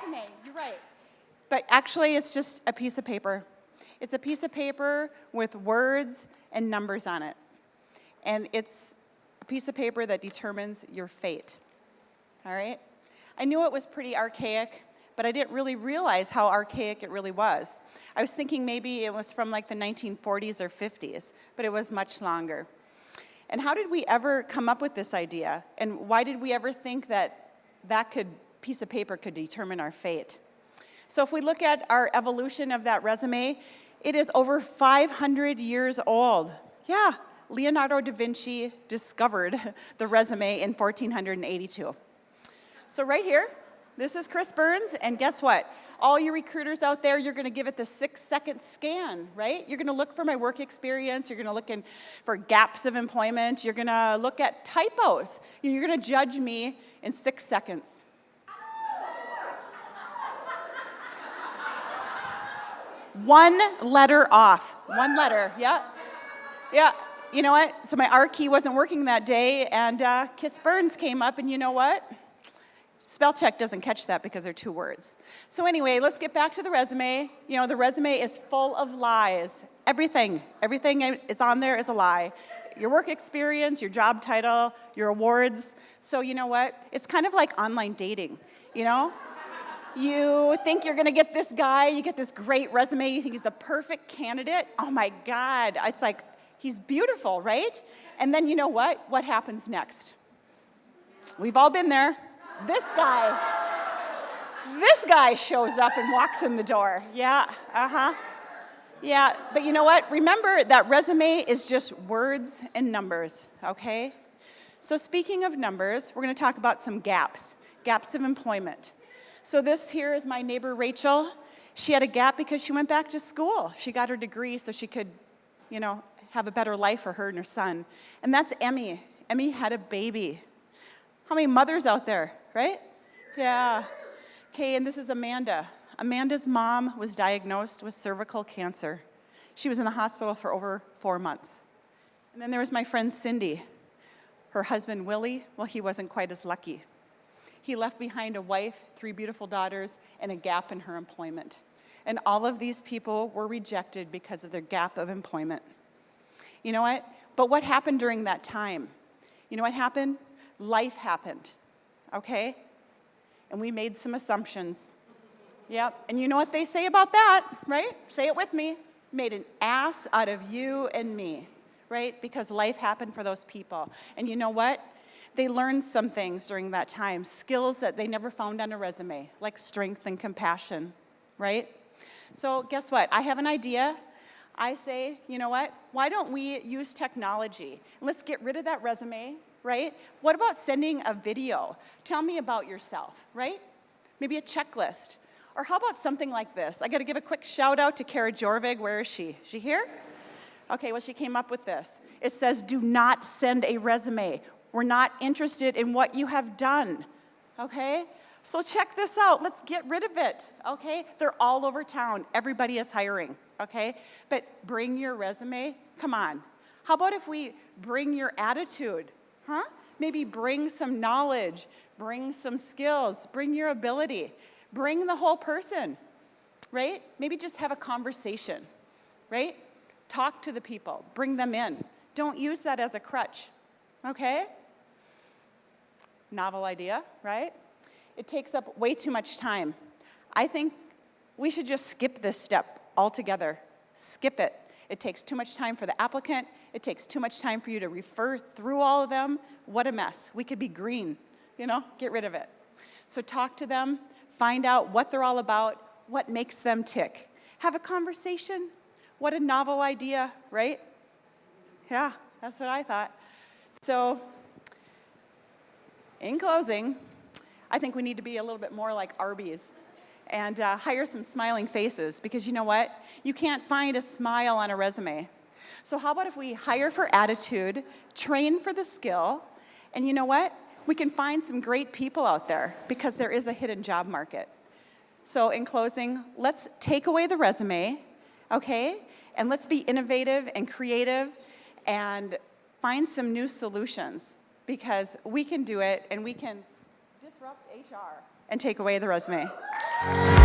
resume, you're right. But actually, it's just a piece of paper. It's a piece of paper with words and numbers on it. And it's a piece of paper that determines your fate. All right? I knew it was pretty archaic, but I didn't really realize how archaic it really was. I was thinking maybe it was from like the 1940s or 50s, but it was much longer. And how did we ever come up with this idea? And why did we ever think that piece of paper could determine our fate? So if we look at our evolution of that resume, it is over 500 years old. Yeah, Leonardo da Vinci discovered the resume in 1482. So right here, this is Kriss Burns, and guess what? All you recruiters out there, you're going to give it the 6-second scan, right? You're going to look for my work experience. You're going to look for gaps of employment. You're going to look at typos. You're going to judge me in 6 seconds. One letter off. One letter, yeah. Yeah, you know what? So my R key wasn't working that day, and Kriss Burns came up, and you know what? Spell check doesn't catch that because they're 2 words. So anyway, let's get back to the resume. You know, the resume is full of lies. Everything is on there is a lie. Your work experience, your job title, your awards. So you know what? It's kind of like online dating, you know? You think you're going to get this guy, you get this great resume, you think he's the perfect candidate. Oh my God, it's like, he's beautiful, right? And then you know what? What happens next? We've all been there. This guy shows up and walks in the door. Yeah, Yeah, but you know what? Remember that resume is just words and numbers, okay? So speaking of numbers, we're going to talk about some gaps of employment. So this here is my neighbor, Rachel. She had a gap because she went back to school. She got her degree so she could, you know, have a better life for her and her son. And that's Emmy. Emmy had a baby. How many mothers out there, right? Yeah. Okay, and this is Amanda. Amanda's mom was diagnosed with cervical cancer. She was in the hospital for over 4 months. And then there was my friend Cindy. Her husband, Willie, well, he wasn't quite as lucky. He left behind a wife, 3 beautiful daughters, and a gap in her employment. And all of these people were rejected because of their gap of employment. You know what? But what happened during that time? You know what happened? Life happened, okay? And we made some assumptions. Yep, and you know what they say about that, right? Say it with me. Made an ass out of you and me, right? Because life happened for those people. And you know what? They learned some things during that time, skills that they never found on a resume, like strength and compassion, right? So guess what? I have an idea. I say, you know what? Why don't we use technology? Let's get rid of that resume, right? What about sending a video? Tell me about yourself, right? Maybe a checklist. Or how about something like this? I got to give a quick shout out to Kara Jorvig. Where is she? Is she here? Okay, well, she came up with this. It says, do not send a resume. We're not interested in what you have done, okay? So check this out. Let's get rid of it, okay? They're all over town. Everybody is hiring, okay? But bring your resume. Come on. How about if we bring your attitude, huh? Maybe bring some knowledge, bring some skills, bring your ability, bring the whole person, right? Maybe just have a conversation, right? Talk to the people. Bring them in. Don't use that as a crutch, okay? Novel idea, right? It takes up way too much time. I think we should just skip this step altogether. Skip it. It takes too much time for the applicant. It takes too much time for you to refer through all of them. What a mess. We could be green, you know? Get rid of it. So talk to them. Find out what they're all about, what makes them tick. Have a conversation. What a novel idea, right? Yeah, that's what I thought. So, in closing, I think we need to be a little bit more like Arby's and hire some smiling faces, because you know what? You can't find a smile on a resume. So how about if we hire for attitude, train for the skill, and you know what? We can find some great people out there, because there is a hidden job market. So in closing, let's take away the resume, okay? And let's be innovative and creative and find some new solutions, because we can do it and we can disrupt HR and take away the resume. Bye.